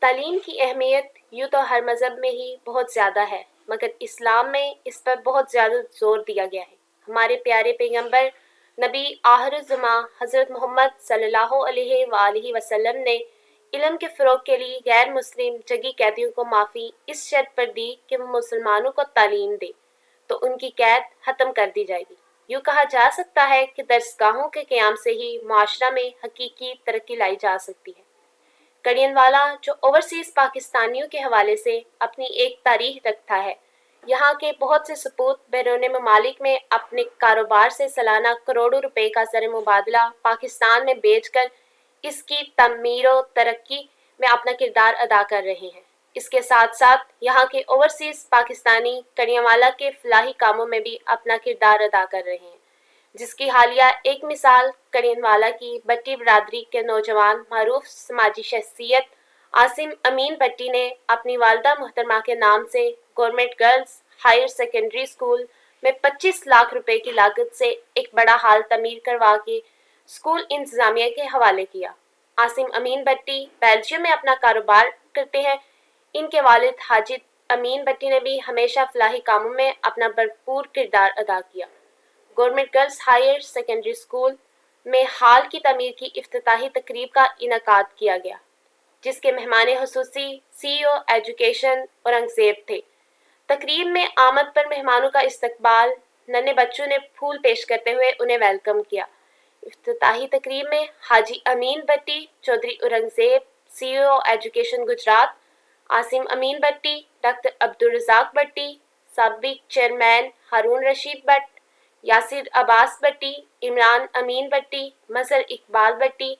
تعلیم کی اہمیت یوں تو ہر مذہب میں ہی بہت زیادہ ہے، مگر اسلام میں اس پر بہت زیادہ زور دیا گیا ہے۔ ہمارے پیارے پیغمبر نبی آخر الزماں حضرت محمد صلی اللہ علیہ وآلہ وسلم نے علم کے فروغ کے لیے غیر مسلم جنگی قیدیوں کو معافی اس شرط پر دی کہ وہ مسلمانوں کو تعلیم دے تو ان کی قید ختم کر دی جائے گی۔ یوں کہا جا سکتا ہے کہ درسگاہوں کے قیام سے ہی معاشرہ میں حقیقی ترقی لائی جا سکتی ہے۔ کڑین والا جو اوورسیز پاکستانیوں کے حوالے سے اپنی ایک تاریخ رکھتا ہے، یہاں کے بہت سے سپوت بیرون ممالک میں اپنے کاروبار سے سالانہ کروڑوں روپے کا زر مبادلہ پاکستان میں بیچ کر اس کی تعمیر و ترقی میں اپنا کردار ادا کر رہے ہیں۔ اس کے ساتھ ساتھ یہاں کے اوورسیز پاکستانی کڑین والا کے فلاحی کاموں میں بھی اپنا کردار ادا کر رہے ہیں، جس کی حالیہ ایک مثال کڑین والا کی بٹی برادری کے نوجوان معروف سماجی شخصیت عاصم امین بٹی نے اپنی والدہ محترمہ کے نام سے government girls higher secondary school میں 25 لاکھ روپے کی لاگت سے ایک بڑا ہال تعمیر کروا کے اسکول انتظامیہ کے حوالے کیا۔ عاصم امین بٹی بیلجیم میں اپنا کاروبار کرتے ہیں۔ ان کے والد حاجد امین بٹی نے بھی ہمیشہ فلاحی کاموں میں اپنا بھرپور کردار ادا کیا۔ Government girls higher secondary school میں ہال کی تعمیر کی افتتاحی تقریب کا انعقاد کیا گیا، جس کے مہمان خصوصی سی ای او ایجوکیشن اورنگزیب تھے۔ تقریب میں آمد پر مہمانوں کا استقبال ننھے بچوں نے پھول پیش کرتے ہوئے انہیں ویلکم کیا۔ افتتاحی تقریب میں حاجی امین بٹی چودھری اورنگزیب سی ای او ایجوکیشن گجرات، عاصم امین بٹی، ڈاکٹر عبدالرزاق بٹی، سابق چیئرمین ہارون رشید بٹ، یاسر عباس بٹی، عمران امین بٹی، مظہر اقبال بٹی،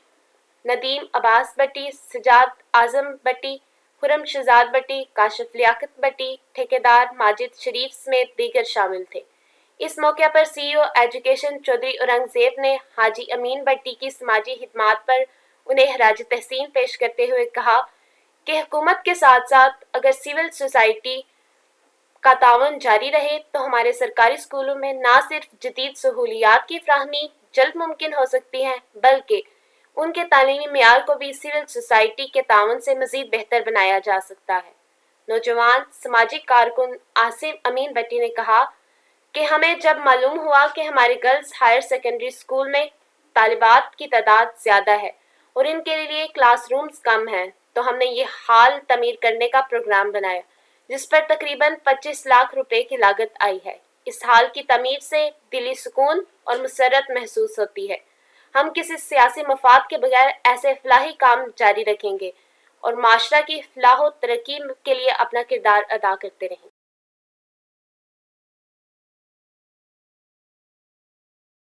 ندیم عباس بٹی، سجاد اعظم بٹی، خرم شہزاد بٹی، کاشف لیاقت بٹی، ٹھیکیدار ماجد شریف سمیت دیگر شامل تھے۔ اس موقع پر سی ای او ایجوکیشن چودھری اورنگزیب نے حاجی امین بٹی کی سماجی خدمات پر انہیں خراج تحسین پیش کرتے ہوئے کہا کہ حکومت کے ساتھ ساتھ اگر سول سوسائٹی کا تعاون جاری رہے تو ہمارے سرکاری اسکولوں میں نہ صرف جدید سہولیات کی فراہمی جلد ممکن ہو سکتی ہے، بلکہ ان کے تعلیمی معیار کو بھی سول سوسائٹی کے تعاون سے مزید بہتر بنایا جا سکتا ہے۔ نوجوان سماجی کارکن عاصم امین بٹی نے کہا کہ ہمیں جب معلوم ہوا کہ ہمارے گرلز ہائر سیکنڈری اسکول میں طالبات کی تعداد زیادہ ہے اور ان کے لیے کلاس رومز کم ہیں، تو ہم نے یہ ہال تعمیر کرنے کا پروگرام بنایا، جس پر تقریباً 25 لاکھ روپے کی لاگت آئی ہے۔ اس ہال کی تعمیر سے دلی سکون اور مسرت محسوس ہوتی ہے۔ ہم کسی سیاسی مفاد کے بغیر ایسے فلاحی کام جاری رکھیں گے اور معاشرہ کی فلاح و ترقی کے لیے اپنا کردار ادا کرتے رہیں گے۔